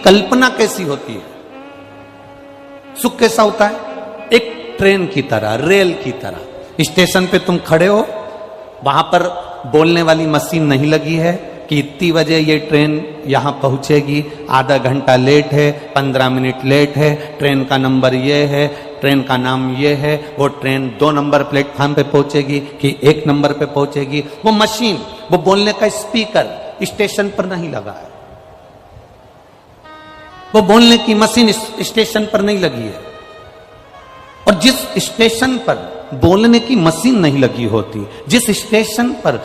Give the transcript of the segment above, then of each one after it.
कल्पना कैसी होती है? सुख कैसा होता है? एक ट्रेन की तरह, रेल की तरह। स्टेशन पे तुम खड़े हो, वहां पर बोलने वाली मशीन नहीं लगी है कि इतनी बजे ये ट्रेन यहां पहुंचेगी, आधा घंटा लेट है, 15 मिनट लेट है, ट्रेन का नंबर ये है, ट्रेन का नाम ये है, वो ट्रेन 2 नंबर प्लेटफॉर्म पे पहुंचेगी कि 1 नंबर पे पहुंचेगी। वो मशीन, वो बोलने का स्पीकर स्टेशन पर नहीं लगा है, वो बोलने की मशीन स्टेशन पर नहीं लगी है। और जिस स्टेशन पर बोलने की मशीन नहीं लगी होती, जिस स्टेशन पर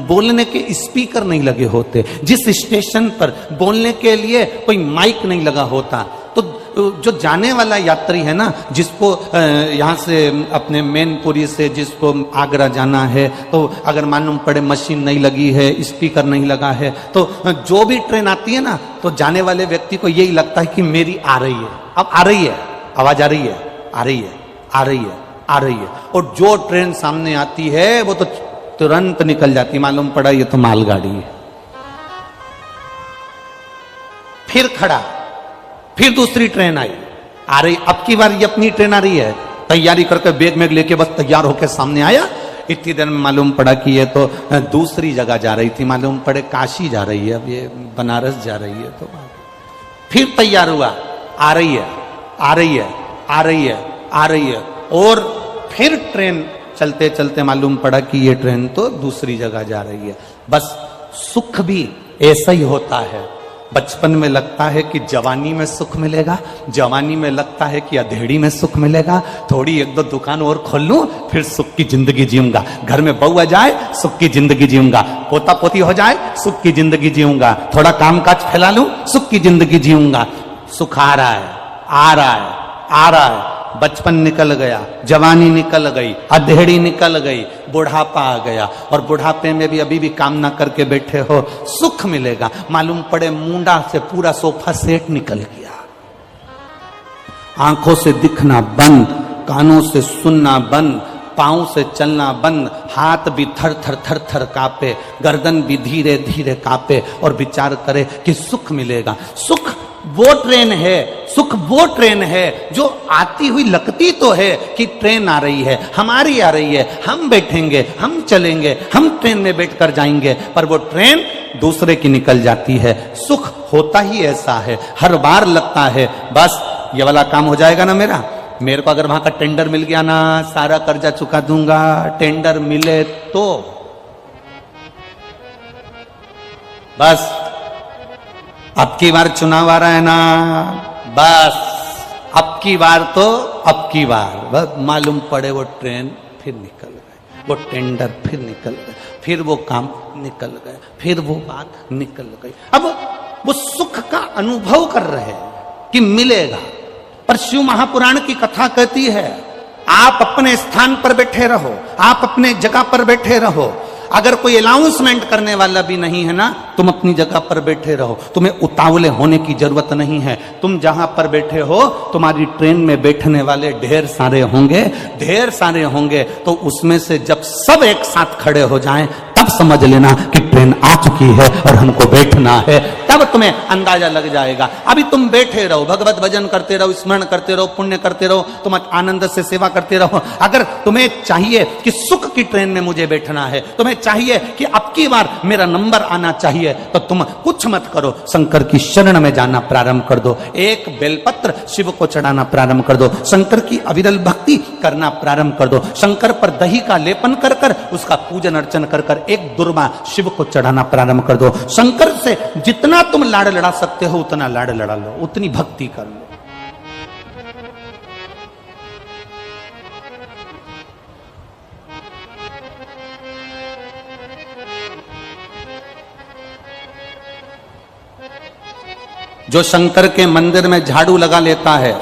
बोलने के स्पीकर नहीं लगे होते, जिस स्टेशन पर बोलने के लिए कोई माइक नहीं लगा होता, तो जो जाने वाला यात्री है ना, जिसको यहाँ से अपने मैनपुरी से जिसको आगरा जाना है, तो अगर मालूम पड़े मशीन नहीं लगी है, स्पीकर नहीं लगा है, तो जो भी ट्रेन आती है ना, तो जाने वाले व्यक्ति को यही लगता है कि मेरी आ रही है, अब आ रही है, आवाज आ रही है, आ रही है, आ रही है, आ रही है। और जो ट्रेन सामने आती है वो तो तुरंत निकल जाती, मालूम पड़ा ये तो मालगाड़ी है। फिर खड़ा, फिर दूसरी ट्रेन आई, आ रही, अब की बार ये अपनी ट्रेन आ रही है, तैयारी करके बैग में लेके बस तैयार होके सामने आया। इतनी देर में मालूम पड़ा कि ये तो दूसरी जगह जा रही थी, मालूम पड़े काशी जा रही है, अब ये बनारस जा रही है। तो फिर तैयार हुआ, आ रही है, आ रही है, आ रही है, आ रही है, और फिर ट्रेन चलते चलते मालूम पड़ा कि ये ट्रेन तो दूसरी जगह जा रही है। बस सुख भी ऐसा ही होता है। बचपन में लगता है कि जवानी में सुख मिलेगा, जवानी में लगता है कि अधेड़ी में सुख मिलेगा, थोड़ी 1-2 दुकान और खोल लूं फिर सुख की जिंदगी जीऊंगा, घर में बहू आ जाए सुख की जिंदगी जीऊंगा, पोता पोती हो जाए सुख की जिंदगी जीऊंगा, थोड़ा कामकाज फैला लूं सुख की जिंदगी जीऊंगा। सुख आ रहा है, आ रहा है, आ रहा है। बचपन निकल गया, जवानी निकल गई, अधेड़ी निकल गई, बुढ़ापा आ गया, और बुढ़ापे में भी अभी भी काम ना करके बैठे हो, सुख मिलेगा। मालूम पड़े मुंडा से पूरा सोफा सेट निकल गया, आंखों से दिखना बंद, कानों से सुनना बंद, पांव से चलना बंद, हाथ भी थर थर थर थर कांपे, गर्दन भी धीरे धीरे कांपे, और विचार करे कि सुख मिलेगा। सुख वो ट्रेन है, सुख वो ट्रेन है जो आती हुई लगती तो है कि ट्रेन आ रही है, हमारी आ रही है, हम बैठेंगे, हम चलेंगे, हम ट्रेन में बैठकर जाएंगे, पर वो ट्रेन दूसरे की निकल जाती है। सुख होता ही ऐसा है, हर बार लगता है बस ये वाला काम हो जाएगा ना मेरा, मेरे को अगर वहां का टेंडर मिल गया ना, सारा कर्जा चुका दूंगा, टेंडर मिले तो बस, अब की बार चुनाव आ रहा है ना, बस अब की बार तो अब की बार बस मालूम पड़े वो ट्रेन फिर निकल गए, वो टेंडर फिर निकल गए, फिर वो काम निकल गए, फिर वो बात निकल गई। अब वो सुख का अनुभव कर रहे हैं कि मिलेगा, पर शिव महापुराण की कथा कहती है आप अपने स्थान पर बैठे रहो, आप अपने जगह पर बैठे रहो, अगर कोई अनाउंसमेंट करने वाला भी नहीं है ना, तुम अपनी जगह पर बैठे रहो, तुम्हें उतावले होने की जरूरत नहीं है। तुम जहां पर बैठे हो, तुम्हारी ट्रेन में बैठने वाले ढेर सारे होंगे, ढेर सारे होंगे, तो उसमें से जब सब एक साथ खड़े हो जाएं, तब समझ लेना कि ट्रेन आ चुकी है और हमको बैठना है, तब तुम्हें अंदाजा लग जाएगा। अभी तुम बैठे रहो, भगवत भजन करते रहो, स्मरण करते रहो, पुण्य करते रहो, तुम आनंद से सेवा करते रहो। अगर तुम्हें चाहिए कि सुख की ट्रेन में मुझे बैठना है, तुम्हें चाहिए कि अब की बार मेरा नंबर आना चाहिए, तो तुम कुछ मत करो, शंकर की शरण में जाना प्रारंभ कर दो, एक बेलपत्र शिव को चढ़ाना प्रारंभ कर दो, शंकर की अविरल भक्ति करना प्रारंभ कर दो, शंकर पर दही का लेपन कर कर उसका पूजन अर्चन कर कर एक दुर्वा शिव को चढ़ाना प्रारंभ कर दो। शंकर से जितना तुम लाड़ लड़ा सकते हो उतना लाड़ लड़ा लो, उतनी भक्ति कर लो। जो शंकर के मंदिर में झाड़ू लगा लेता है,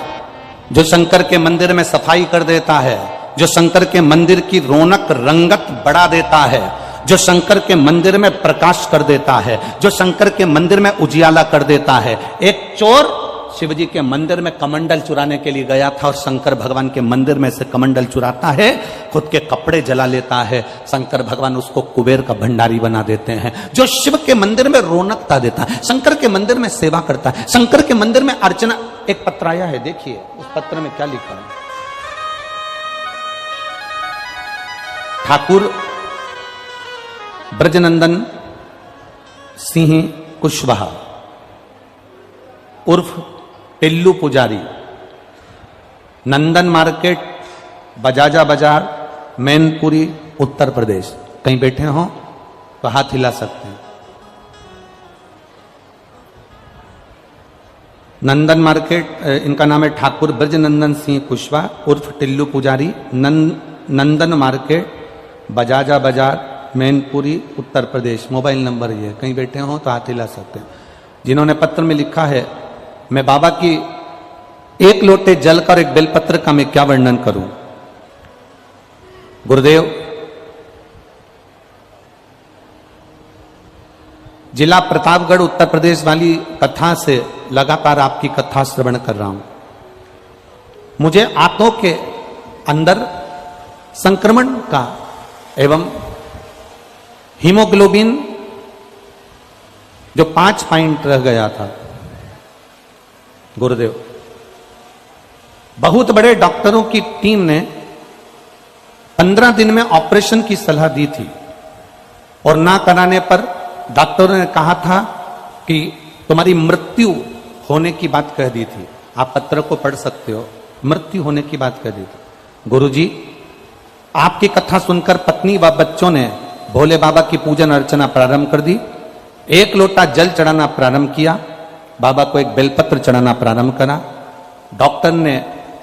जो शंकर के मंदिर में सफाई कर देता है, जो शंकर के मंदिर की रौनक रंगत बढ़ा देता है, जो शंकर के मंदिर में प्रकाश कर देता है, जो शंकर के मंदिर में उजियाला कर देता है। एक चोर शिव जी के मंदिर में कमंडल चुराने के लिए गया था और शंकर भगवान के मंदिर में से कमंडल चुराता है, खुद के कपड़े जला लेता है। शंकर भगवान उसको कुबेर का भंडारी बना देते हैं, जो शिव के मंदिर में रौनकता देता है, शंकर के मंदिर में सेवा करता है, शंकर के मंदिर में अर्चना। एक पत्र आया है, देखिए उस पत्र में क्या लिखा है। ठाकुर ब्रजनंदन सिंह कुशवाहा उर्फ टिल्लू पुजारी, नंदन मार्केट, बजाजा बाजार, मैनपुरी, उत्तर प्रदेश। कहीं बैठे हो तो हाथ हिला सकते हैं। नंदन मार्केट, इनका नाम है ठाकुर ब्रजनंदन सिंह कुशवाहा उर्फ टिल्लू पुजारी, नंदन मार्केट, बजाजा बाजार, मैनपुरी, उत्तर प्रदेश। मोबाइल नंबर ये, कहीं बैठे हो तो हाथ हिला सकते हैं। जिन्होंने पत्र में लिखा है, मैं बाबा की एक लोटे जल का और एक बेलपत्र का मैं क्या वर्णन करूं। गुरुदेव, जिला प्रतापगढ़ उत्तर प्रदेश वाली कथा से लगातार आपकी कथा श्रवण कर रहा हूं। मुझे आंतों के अंदर संक्रमण का एवं हीमोग्लोबिन जो 5 पॉइंट रह गया था। गुरुदेव, बहुत बड़े डॉक्टरों की टीम ने 15 दिन में ऑपरेशन की सलाह दी थी और ना कराने पर डॉक्टरों ने कहा था कि तुम्हारी मृत्यु होने की बात कह दी थी। आप पत्र को पढ़ सकते हो, मृत्यु होने की बात कह दी थी। गुरुजी, आपकी कथा सुनकर पत्नी व बच्चों ने भोले बाबा की पूजन अर्चना प्रारंभ कर दी। 1 लोटा जल चढ़ाना प्रारंभ किया, बाबा को एक बेलपत्र चढ़ाना प्रारंभ करा। डॉक्टर ने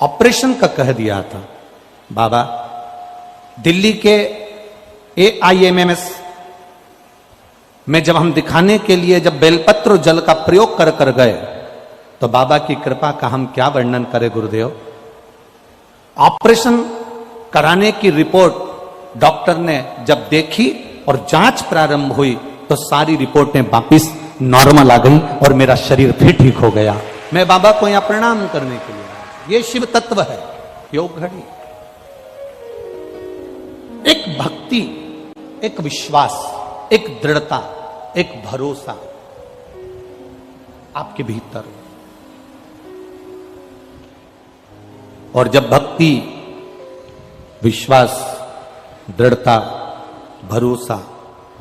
ऑपरेशन का कह दिया था। बाबा दिल्ली के AIMS में जब हम दिखाने के लिए जब बेलपत्र जल का प्रयोग कर कर गए तो बाबा की कृपा का हम क्या वर्णन करें। गुरुदेव, ऑपरेशन कराने की रिपोर्ट डॉक्टर ने जब देखी और जांच प्रारंभ हुई तो सारी रिपोर्टें वापिस नॉर्मल आ गई और मेरा शरीर फिर ठीक हो गया। मैं बाबा को यहां प्रणाम करने के लिए आया। ये शिव तत्व है, योग घड़ी। एक भक्ति, एक विश्वास, एक दृढ़ता, एक भरोसा आपके भीतर। और जब भक्ति, विश्वास, दृढ़ता, भरोसा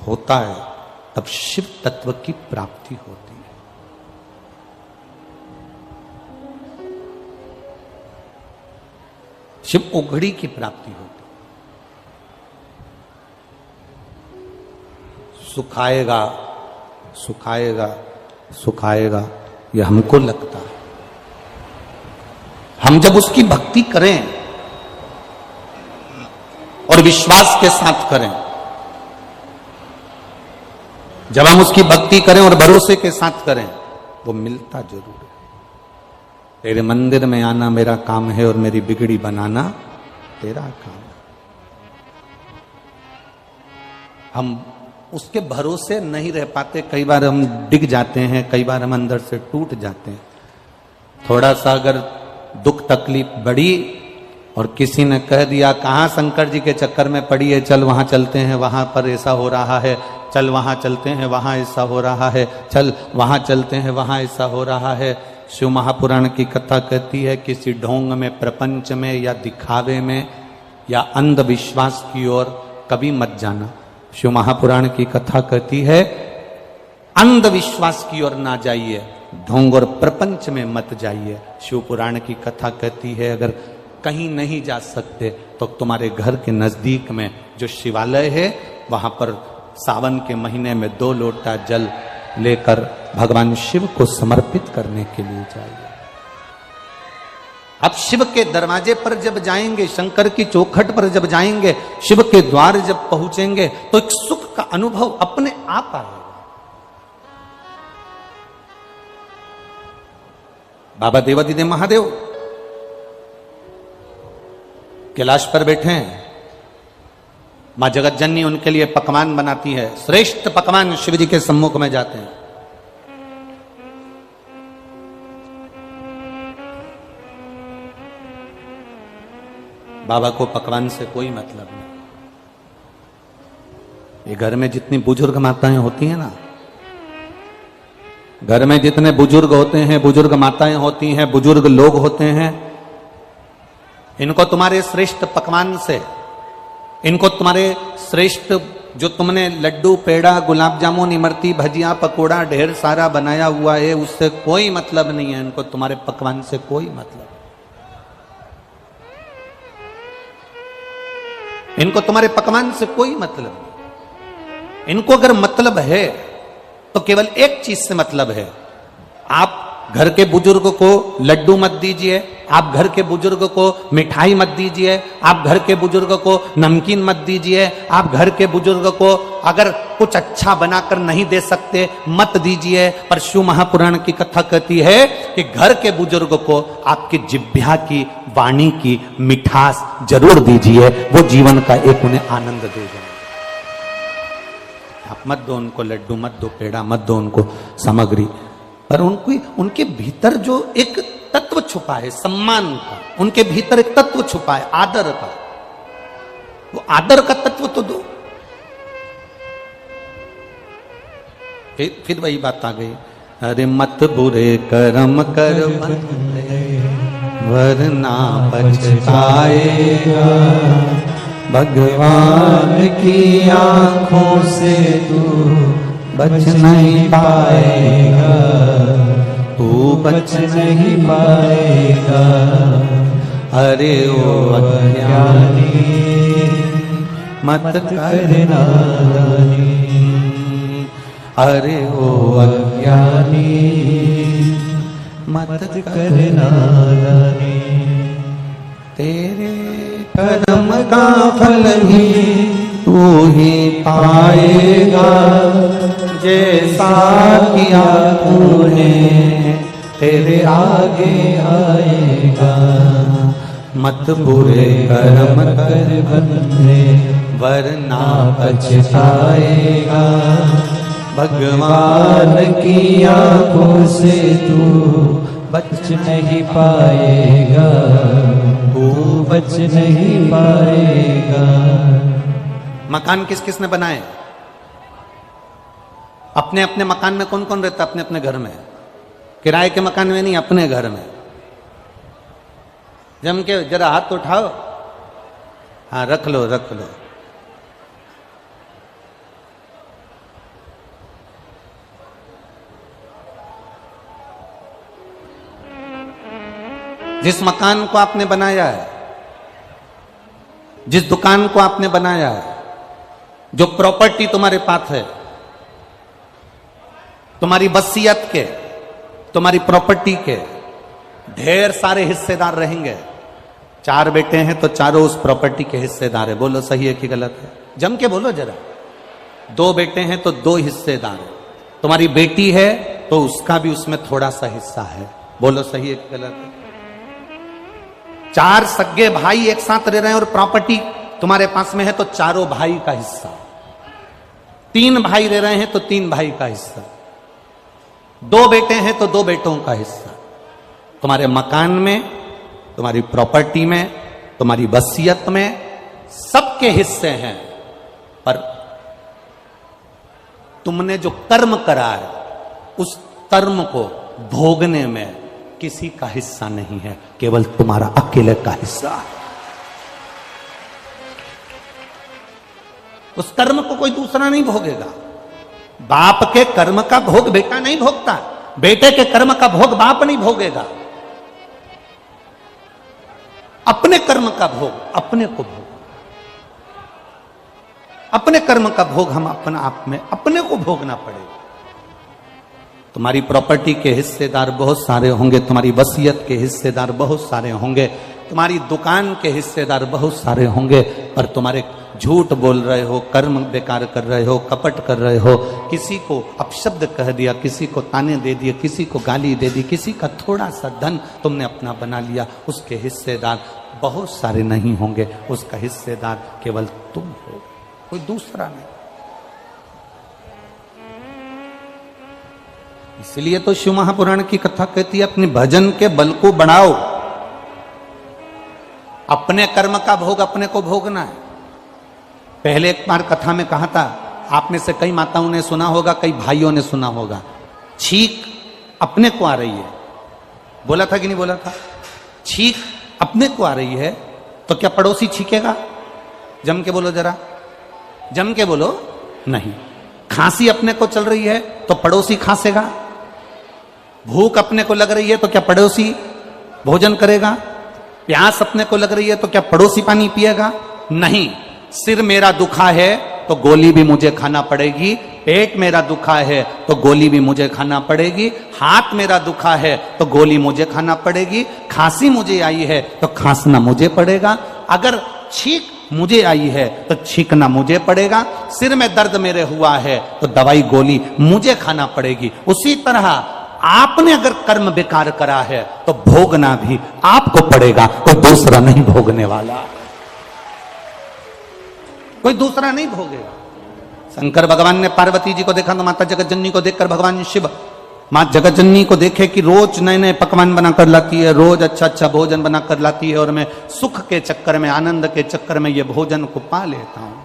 होता है तब शिव तत्व की प्राप्ति होती है। शिव उघड़ी की प्राप्ति होती है। सुखाएगा सुखाएगा सुखाएगा, यह हमको लगता है। हम जब उसकी भक्ति करें और विश्वास के साथ करें, जब हम उसकी भक्ति करें और भरोसे के साथ करें, वो मिलता जरूर है। तेरे मंदिर में आना मेरा काम है और मेरी बिगड़ी बनाना तेरा काम है। हम उसके भरोसे नहीं रह पाते। कई बार हम डिग जाते हैं, कई बार हम अंदर से टूट जाते हैं। थोड़ा सा अगर दुख तकलीफ बढ़ी और किसी ने कह दिया कहाँ शंकर जी के चक्कर में पड़ी है, चल वहां चलते हैं, वहां पर ऐसा हो रहा है, चल वहां चलते हैं, वहां ऐसा हो रहा है, चल वहां चलते हैं, वहां ऐसा हो रहा है। शिव महापुराण की कथा कहती है किसी ढोंग में, प्रपंच में या दिखावे में या अंधविश्वास की ओर कभी मत जाना। शिव महापुराण की कथा कहती है अंधविश्वास की ओर ना जाइए, ढोंग और प्रपंच में मत जाइए। शिव पुराण की कथा कहती है अगर कहीं नहीं जा सकते तो तुम्हारे घर के नजदीक में जो शिवालय है वहां पर सावन के महीने में 2 लोटा जल लेकर भगवान शिव को समर्पित करने के लिए जाइए। अब शिव के दरवाजे पर जब जाएंगे, शंकर की चौखट पर जब जाएंगे, शिव के द्वार जब पहुंचेंगे तो एक सुख का अनुभव अपने आप आएगा। बाबा देवादिदेव महादेव कैलाश पर बैठे हैं, मां जगत जननी उनके लिए पकवान बनाती है, श्रेष्ठ पकवान शिव जी के सम्मुख में जाते हैं। बाबा को पकवान से कोई मतलब नहीं। ये घर में जितनी बुजुर्ग माताएं होती हैं ना, घर में जितने बुजुर्ग होते हैं, बुजुर्ग माताएं होती हैं, बुजुर्ग लोग होते हैं, इनको तुम्हारे श्रेष्ठ पकवान से, इनको तुम्हारे श्रेष्ठ जो तुमने लड्डू, पेड़ा, गुलाब जामुन, इमरती, भजिया, पकोड़ा ढेर सारा बनाया हुआ है, उससे कोई मतलब नहीं है। इनको तुम्हारे पकवान से कोई मतलब, इनको तुम्हारे पकवान से कोई मतलब नहीं। इनको अगर मतलब है तो केवल एक चीज से मतलब है। आप घर के बुजुर्ग को लड्डू मत दीजिए, आप घर के बुजुर्ग को मिठाई मत दीजिए, आप घर के बुजुर्ग को नमकीन मत दीजिए, आप घर के बुजुर्ग को अगर कुछ अच्छा बनाकर नहीं दे सकते मत दीजिए। पर शिव महापुराण की कथा कहती है कि घर के बुजुर्ग को आपकी जिह्वा की, वाणी की मिठास जरूर दीजिए, वो जीवन का एक उन्हें आनंद दे जाए। आप मत दो उनको लड्डू, मत दो पेड़ा, मत दो उनको सामग्री, पर उनको, उनके भीतर जो एक तत्व छुपा है सम्मान का, उनके भीतर एक तत्व छुपा है आदर का, वो आदर का तत्व तो दो। फिर वही बात आ गई, अरे मत बुरे कर्म कर वरना पछताएगा, भगवान की आंखों से तू बच नहीं पाएगा, तू बच नहीं पाएगा। अरे ओ अज्ञानी मत कर नादानी, अरे ओ अज्ञानी मत कर नादानी। तेरे कर्म का फल ही तू ही पाएगा, जैसा किया तूने तेरे आगे आएगा। मत बुरे कर्म कर बंदे वरना पछताएगा, भगवान की आंखों से तू बच नहीं पाएगा, तू बच नहीं पाएगा। मकान किस किसने बनाए? अपने अपने मकान में कौन कौन रहता? अपने अपने घर में। किराए के मकान में नहीं, अपने घर में। जम के जरा हाथ उठाओ, हाँ रख लो रख लो। जिस मकान को आपने बनाया है, जिस दुकान को आपने बनाया है, जो प्रॉपर्टी तुम्हारे पास है, तुम्हारी वसीयत के, तुम्हारी प्रॉपर्टी के ढेर सारे हिस्सेदार रहेंगे। 4 बेटे हैं तो चारों उस प्रॉपर्टी के हिस्सेदार है। बोलो सही है कि गलत है? जम के बोलो जरा। 2 बेटे हैं तो 2 हिस्सेदार है। तुम्हारी बेटी है तो उसका भी उसमें थोड़ा सा हिस्सा है। बोलो सही है कि गलत है? 4 सगे भाई एक साथ रह रहे हैं और प्रॉपर्टी तुम्हारे पास में है तो चारों भाई का हिस्सा। 3 भाई रह रहे हैं तो 3 भाई का हिस्सा। 2 बेटे हैं तो 2 बेटों का हिस्सा। तुम्हारे मकान में, तुम्हारी प्रॉपर्टी में, तुम्हारी वसीयत में सबके हिस्से हैं, पर तुमने जो कर्म करा है उस कर्म को भोगने में किसी का हिस्सा नहीं है, केवल तुम्हारा अकेले का हिस्सा है। उस कर्म को कोई दूसरा नहीं भोगेगा। बाप के कर्म का भोग बेटा नहीं भोगता, बेटे के कर्म का भोग बाप नहीं भोगेगा। अपने कर्म का भोग अपने को भोग, अपने कर्म का भोग हम अपने आप में अपने को भोगना पड़ेगा। तुम्हारी प्रॉपर्टी के हिस्सेदार बहुत सारे होंगे, तुम्हारी वसीयत के हिस्सेदार बहुत सारे होंगे, तुम्हारी दुकान के हिस्सेदार बहुत सारे होंगे, पर तुम्हारे झूठ बोल रहे हो, कर्म बेकार कर रहे हो, कपट कर रहे हो, किसी को अपशब्द कह दिया, किसी को ताने दे दिए, किसी को गाली दे दी, किसी का थोड़ा सा धन तुमने अपना बना लिया, उसके हिस्सेदार बहुत सारे नहीं होंगे। उसका हिस्सेदार केवल तुम हो, कोई दूसरा नहीं। इसलिए तो शिव महापुराण की कथा कहती है अपने भजन के बल को बढ़ाओ, अपने कर्म का भोग अपने को भोगना है। पहले एक बार कथा में कहा था, आप में से कई माताओं ने सुना होगा, कई भाइयों ने सुना होगा, छींक अपने को आ रही है। बोला था कि नहीं बोला था? छींक अपने को आ रही है तो क्या पड़ोसी छींकेगा? जम के बोलो जरा, जम के बोलो। नहीं। खांसी अपने को चल रही है तो पड़ोसी खांसेगा। भूख अपने को लग रही है तो क्या पड़ोसी भोजन करेगा? प्यास अपने को लग रही है तो क्या पड़ोसी पानी पिएगा? नहीं। सिर मेरा दुखा है तो गोली भी मुझे खाना पड़ेगी, पेट मेरा दुखा है तो गोली भी मुझे खाना पड़ेगी, हाथ मेरा दुखा है तो गोली मुझे खाना पड़ेगी, खांसी मुझे आई है तो खांसना मुझे पड़ेगा, अगर छींक मुझे आई है तो छींकना मुझे पड़ेगा, सिर में दर्द मेरे हुआ है तो दवाई गोली मुझे खाना पड़ेगी। उसी तरह आपने अगर कर्म बेकार करा है तो भोगना भी आपको पड़ेगा, कोई दूसरा नहीं भोगने वाला, कोई दूसरा नहीं भोगेगा। शंकर भगवान ने पार्वती जी को देखा तो माता जगतजननी को देखकर भगवान शिव मां जगतजननी को देखे कि रोज नए नए पकवान बनाकर लाती है, रोज अच्छा अच्छा भोजन बनाकर लाती है, और मैं सुख के चक्कर में, आनंद के चक्कर में ये भोजन को पा लेता हूं।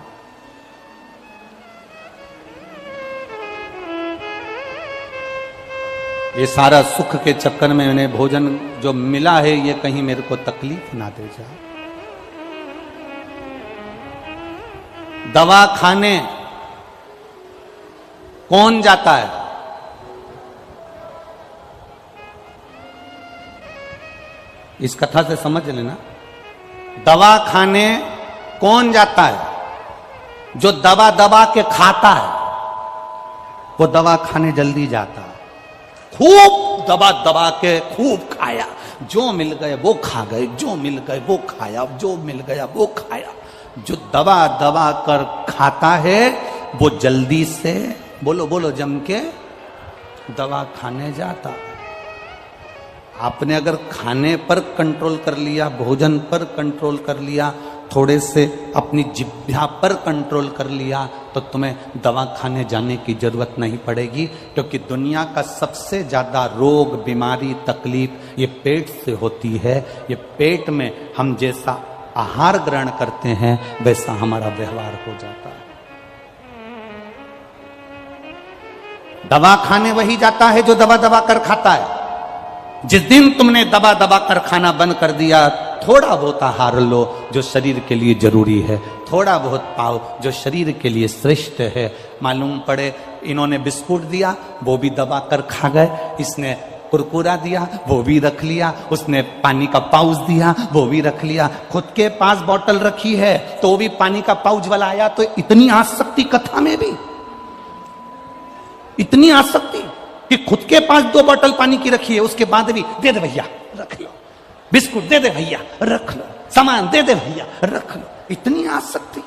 ये सारा सुख के चक्कर में मैंने भोजन जो मिला है ये कहीं मेरे को तकलीफ ना दे जाए। दवा खाने कौन जाता है? इस कथा से समझ लेना, दवा खाने कौन जाता है? जो दवा दबा के खाता है वो दवा खाने जल्दी जाता है। खूब दबा दबा के खूब खाया, जो मिल गए वो खा गए, जो मिल गए वो खाया, जो मिल गया वो खाया। जो दबा दबा कर खाता है वो जल्दी से, बोलो बोलो जम के, दवा खाने जाता। आपने अगर खाने पर कंट्रोल कर लिया, भोजन पर कंट्रोल कर लिया, थोड़े से अपनी जिह्वा पर कंट्रोल कर लिया तो तुम्हें दवा खाने जाने की जरूरत नहीं पड़ेगी, क्योंकि दुनिया का सबसे ज्यादा रोग, बीमारी, तकलीफ ये पेट से होती है। ये पेट में हम जैसा आहार ग्रहण करते हैं वैसा हमारा व्यवहार हो जाता है। दवा खाने वही जाता है जो दबा दबा कर खाता है। जिस दिन तुमने दबा दबा कर खाना बंद कर दिया, थोड़ा बहुत आहार लो जो शरीर के लिए जरूरी है, थोड़ा बहुत पाओ जो शरीर के लिए श्रेष्ठ है। मालूम पड़े इन्होंने बिस्कुट दिया वो भी दबा कर खा गए, इसने कुरकुरा दिया वो भी रख लिया, उसने पानी का पाउच दिया वो भी रख लिया, खुद के पास बोतल रखी है तो भी पानी का पाउच वाला आया। तो इतनी आसक्ति कथा में भी, इतनी आसक्ति कि खुद के पास 2 बोतल पानी की रखी है, उसके बाद भी दे दे भैया रख लो, बिस्कुट दे दे भैया रख लो, सामान दे दे भैया रख लो, इतनी आसक्ति।